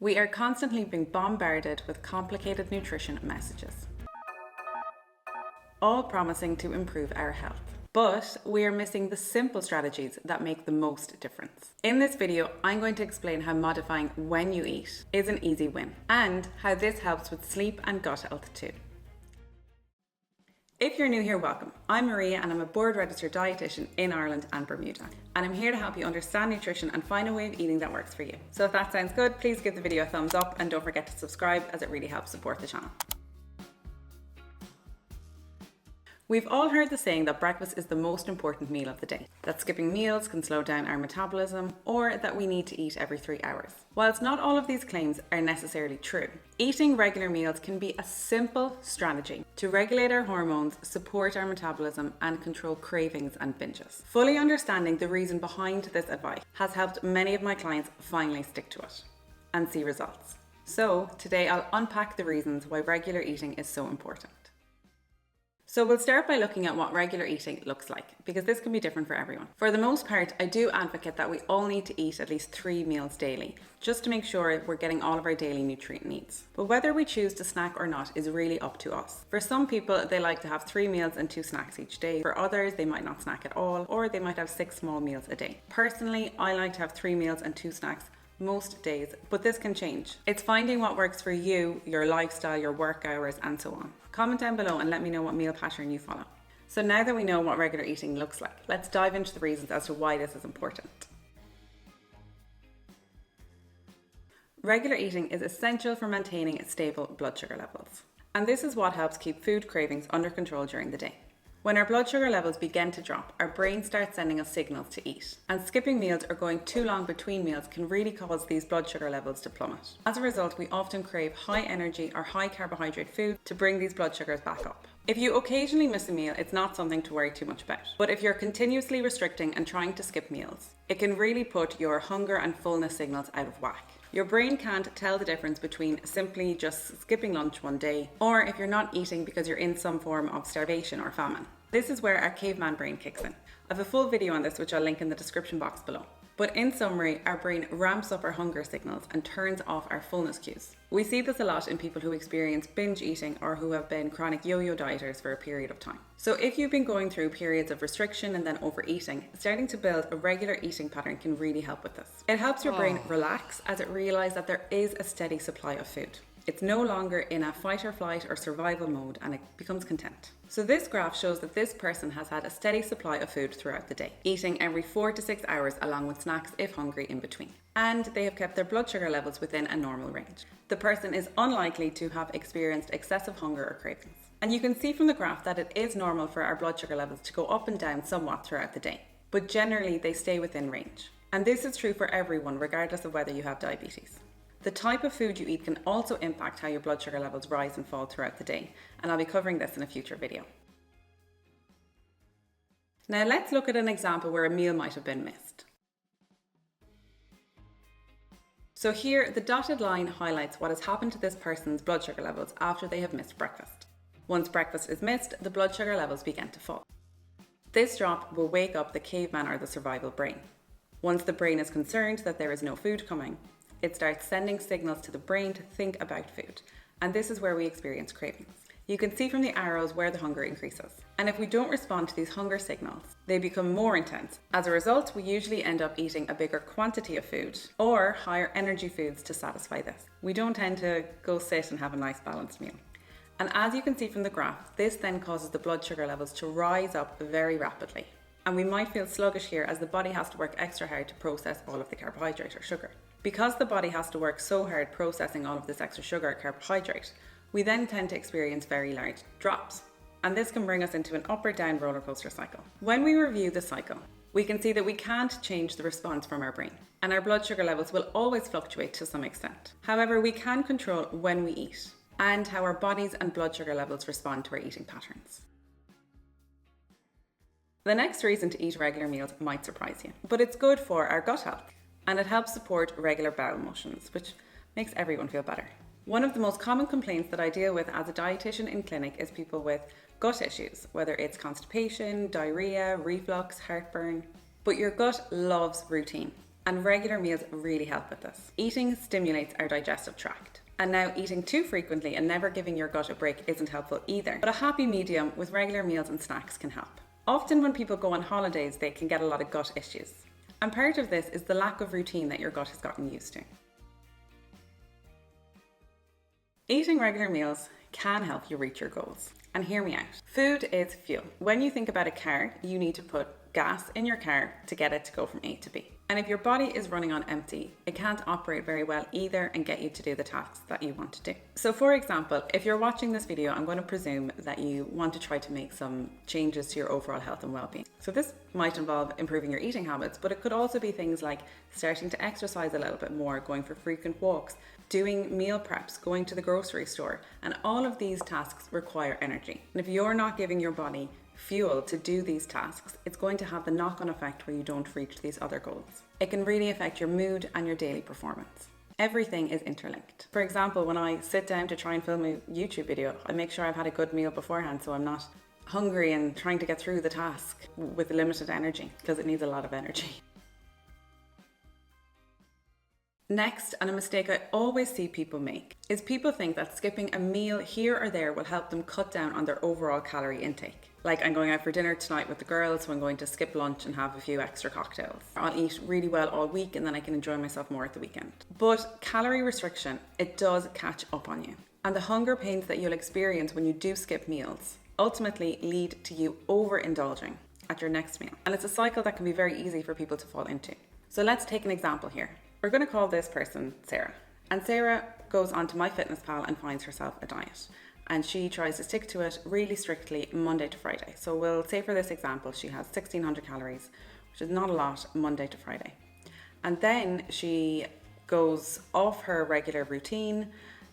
We are constantly being bombarded with complicated nutrition messages, all promising to improve our health. But we are missing the simple strategies that make the most difference. In this video, I'm going to explain how modifying when you eat is an easy win, and how this helps with sleep and gut health too. If you're new here, welcome. I'm Maria and I'm a board registered dietitian in Ireland and Bermuda. And I'm here to help you understand nutrition and find a way of eating that works for you. So if that sounds good, please give the video a thumbs up and don't forget to subscribe, as it really helps support the channel. We've all heard the saying that breakfast is the most important meal of the day, that skipping meals can slow down our metabolism, or that we need to eat every 3 hours. Whilst not all of these claims are necessarily true, eating regular meals can be a simple strategy to regulate our hormones, support our metabolism, and control cravings and binges. Fully understanding the reason behind this advice has helped many of my clients finally stick to it and see results. So today I'll unpack the reasons why regular eating is so important. So we'll start by looking at what regular eating looks like, because this can be different for everyone. For the most part, I do advocate that we all need to eat at least 3 meals daily, just to make sure we're getting all of our daily nutrient needs. But whether we choose to snack or not is really up to us. For some people, they like to have 3 meals and 2 snacks each day. For others, they might not snack at all, or they might have 6 small meals a day. Personally, I like to have 3 meals and 2 snacks most days, but this can change. It's finding what works for you, your lifestyle, your work hours, and so on. Comment down below and let me know what meal pattern you follow. So now that we know what regular eating looks like, let's dive into the reasons as to why this is important. Regular eating is essential for maintaining stable blood sugar levels. And this is what helps keep food cravings under control during the day. When our blood sugar levels begin to drop, our brain starts sending us signals to eat. And skipping meals or going too long between meals can really cause these blood sugar levels to plummet. As a result, we often crave high energy or high carbohydrate food to bring these blood sugars back up. If you occasionally miss a meal, it's not something to worry too much about. But if you're continuously restricting and trying to skip meals, it can really put your hunger and fullness signals out of whack. Your brain can't tell the difference between simply just skipping lunch one day, or if you're not eating because you're in some form of starvation or famine. This is where our caveman brain kicks in. I have a full video on this which I'll link in the description box below. But in summary, our brain ramps up our hunger signals and turns off our fullness cues. We see this a lot in people who experience binge eating or who have been chronic yo-yo dieters for a period of time. So if you've been going through periods of restriction and then overeating, starting to build a regular eating pattern can really help with this. It helps your brain relax as it realizes that there is a steady supply of food. It's no longer in a fight or flight or survival mode, and it becomes content. So this graph shows that this person has had a steady supply of food throughout the day, eating every 4 to 6 hours along with snacks if hungry in between. And they have kept their blood sugar levels within a normal range. The person is unlikely to have experienced excessive hunger or cravings. And you can see from the graph that it is normal for our blood sugar levels to go up and down somewhat throughout the day, but generally they stay within range. And this is true for everyone, regardless of whether you have diabetes. The type of food you eat can also impact how your blood sugar levels rise and fall throughout the day, and I'll be covering this in a future video. Now let's look at an example where a meal might have been missed. So here, the dotted line highlights what has happened to this person's blood sugar levels after they have missed breakfast. Once breakfast is missed, the blood sugar levels begin to fall. This drop will wake up the caveman or the survival brain. Once the brain is concerned that there is no food coming, it starts sending signals to the brain to think about food, and this is where we experience cravings. You can see from the arrows where the hunger increases. And if we don't respond to these hunger signals, they become more intense. As a result, we usually end up eating a bigger quantity of food or higher energy foods to satisfy this. We don't tend to go sit and have a nice balanced meal. And as you can see from the graph, this then causes the blood sugar levels to rise up very rapidly. And we might feel sluggish here as the body has to work extra hard to process all of the carbohydrate or sugar. Because the body has to work so hard processing all of this extra sugar or carbohydrate, we then tend to experience very large drops. And this can bring us into an up or down roller coaster cycle. When we review the cycle, we can see that we can't change the response from our brain, and our blood sugar levels will always fluctuate to some extent. However, we can control when we eat and how our bodies and blood sugar levels respond to our eating patterns. The next reason to eat regular meals might surprise you, but it's good for our gut health. And it helps support regular bowel motions, which makes everyone feel better. One of the most common complaints that I deal with as a dietitian in clinic is people with gut issues, whether it's constipation, diarrhea, reflux, heartburn. But your gut loves routine. And regular meals really help with this. Eating stimulates our digestive tract. And now eating too frequently and never giving your gut a break isn't helpful either. But a happy medium with regular meals and snacks can help. Often when people go on holidays, they can get a lot of gut issues. And part of this is the lack of routine that your gut has gotten used to. Eating regular meals can help you reach your goals. And hear me out. Food is fuel. When you think about a car, you need to put gas in your car to get it to go from A to B. And if your body is running on empty, it can't operate very well either and get you to do the tasks that you want to do. So for example, if you're watching this video, I'm going to presume that you want to try to make some changes to your overall health and well-being. So this might involve improving your eating habits, but it could also be things like starting to exercise a little bit more, going for frequent walks, doing meal preps, going to the grocery store, and all of these tasks require energy. And if you're not giving your body fuel to do these tasks, it's going to have the knock-on effect where you don't reach these other goals. It can really affect your mood and your daily performance. Everything is interlinked. For example, when I sit down to try and film a YouTube video, I make sure I've had a good meal beforehand so I'm not hungry and trying to get through the task with limited energy, because it needs a lot of energy. Next, and a mistake I always see people make, is people think that skipping a meal here or there will help them cut down on their overall calorie intake. Like, I'm going out for dinner tonight with the girls, so I'm going to skip lunch and have a few extra cocktails. I'll eat really well all week and then I can enjoy myself more at the weekend. But calorie restriction, it does catch up on you. And the hunger pains that you'll experience when you do skip meals ultimately lead to you overindulging at your next meal. And it's a cycle that can be very easy for people to fall into. So let's take an example here. We're going to call this person Sarah. And Sarah goes onto MyFitnessPal and finds herself a diet. And she tries to stick to it really strictly Monday to Friday. So we'll say for this example, she has 1,600 calories, which is not a lot, Monday to Friday. And then she goes off her regular routine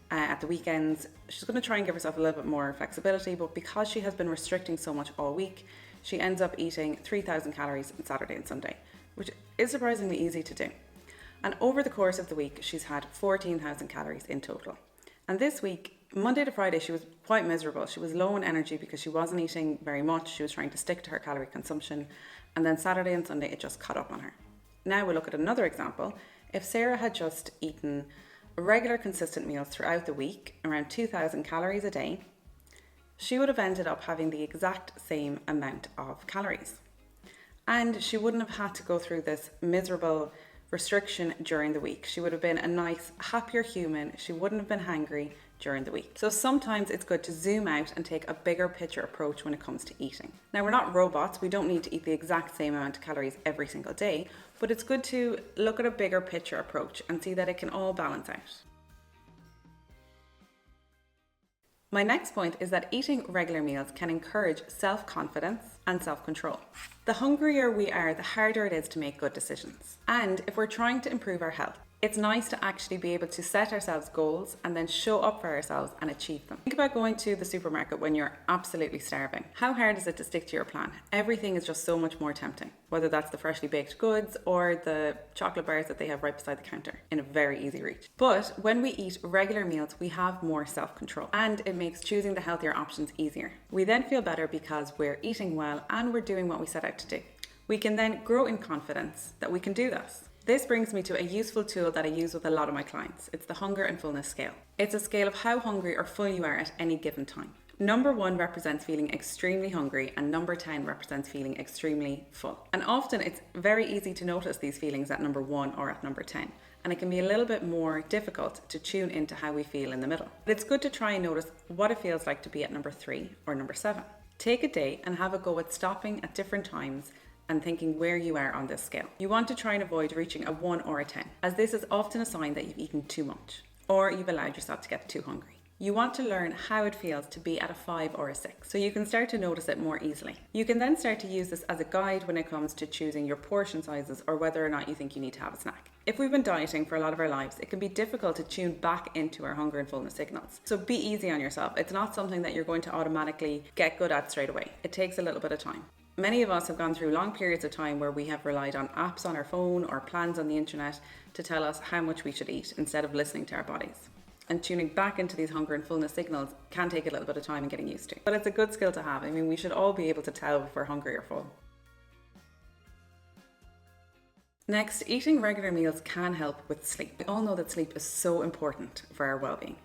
at the weekends. She's going to try and give herself a little bit more flexibility, but because she has been restricting so much all week, she ends up eating 3,000 calories on Saturday and Sunday, which is surprisingly easy to do. And over the course of the week, she's had 14,000 calories in total. And this week, Monday to Friday, she was quite miserable. She was low in energy because she wasn't eating very much. She was trying to stick to her calorie consumption. And then Saturday and Sunday, it just caught up on her. Now we'll look at another example. If Sarah had just eaten regular consistent meals throughout the week, around 2,000 calories a day, she would have ended up having the exact same amount of calories. And she wouldn't have had to go through this miserable restriction during the week. She would have been a nice, happier human. She wouldn't have been hangry during the week. So sometimes it's good to zoom out and take a bigger picture approach when it comes to eating. Now, we're not robots. We don't need to eat the exact same amount of calories every single day, but it's good to look at a bigger picture approach and see that it can all balance out. My next point is that eating regular meals can encourage self-confidence and self-control. The hungrier we are, the harder it is to make good decisions. And if we're trying to improve our health, it's nice to actually be able to set ourselves goals and then show up for ourselves and achieve them. Think about going to the supermarket when you're absolutely starving. How hard is it to stick to your plan? Everything is just so much more tempting, whether that's the freshly baked goods or the chocolate bars that they have right beside the counter in a very easy reach. But when we eat regular meals, we have more self-control and it makes choosing the healthier options easier. We then feel better because we're eating well and we're doing what we set out to do. We can then grow in confidence that we can do this. This brings me to a useful tool that I use with a lot of my clients. It's the hunger and fullness scale. It's a scale of how hungry or full you are at any given time. Number 1 represents feeling extremely hungry and number 10 represents feeling extremely full. And often it's very easy to notice these feelings at number 1 or at number 10. And it can be a little bit more difficult to tune into how we feel in the middle. But it's good to try and notice what it feels like to be at number 3 or number 7. Take a day and have a go at stopping at different times and thinking where you are on this scale. You want to try and avoid reaching a 1 or a 10, as this is often a sign that you've eaten too much or you've allowed yourself to get too hungry. You want to learn how it feels to be at a 5 or a 6, so you can start to notice it more easily. You can then start to use this as a guide when it comes to choosing your portion sizes or whether or not you think you need to have a snack. If we've been dieting for a lot of our lives, it can be difficult to tune back into our hunger and fullness signals. So be easy on yourself. It's not something that you're going to automatically get good at straight away. It takes a little bit of time. Many of us have gone through long periods of time where we have relied on apps on our phone or plans on the internet to tell us how much we should eat instead of listening to our bodies. And tuning back into these hunger and fullness signals can take a little bit of time and getting used to. But it's a good skill to have. I mean, we should all be able to tell if we're hungry or full. Next, eating regular meals can help with sleep. We all know that sleep is so important for our well-being.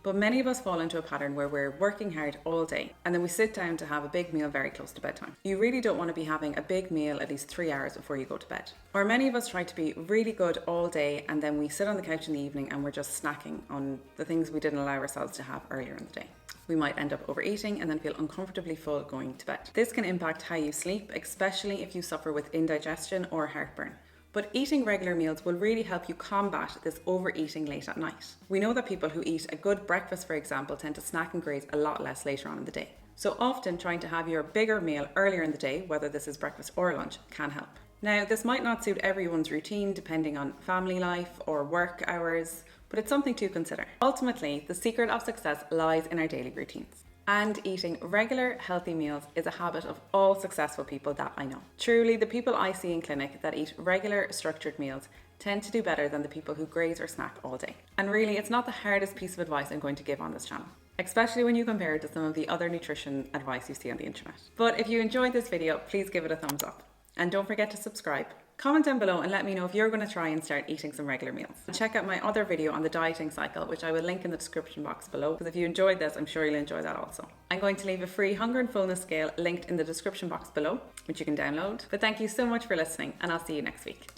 But many of us fall into a pattern where we're working hard all day and then we sit down to have a big meal very close to bedtime. You really don't want to be having a big meal at least 3 hours before you go to bed. Or many of us try to be really good all day and then we sit on the couch in the evening and we're just snacking on the things we didn't allow ourselves to have earlier in the day. We might end up overeating and then feel uncomfortably full going to bed. This can impact how you sleep, especially if you suffer with indigestion or heartburn. But eating regular meals will really help you combat this overeating late at night. We know that people who eat a good breakfast, for example, tend to snack and graze a lot less later on in the day. So often trying to have your bigger meal earlier in the day, whether this is breakfast or lunch, can help. Now, this might not suit everyone's routine depending on family life or work hours, but it's something to consider. Ultimately, the secret of success lies in our daily routines. And eating regular, healthy meals is a habit of all successful people that I know. Truly, the people I see in clinic that eat regular, structured meals tend to do better than the people who graze or snack all day. And really, it's not the hardest piece of advice I'm going to give on this channel, especially when you compare it to some of the other nutrition advice you see on the internet. But if you enjoyed this video, please give it a thumbs up. And don't forget to subscribe. Comment down below and let me know if you're going to try and start eating some regular meals. And check out my other video on the dieting cycle, which I will link in the description box below, because if you enjoyed this, I'm sure you'll enjoy that also. I'm going to leave a free hunger and fullness scale linked in the description box below, which you can download. But thank you so much for listening, and I'll see you next week.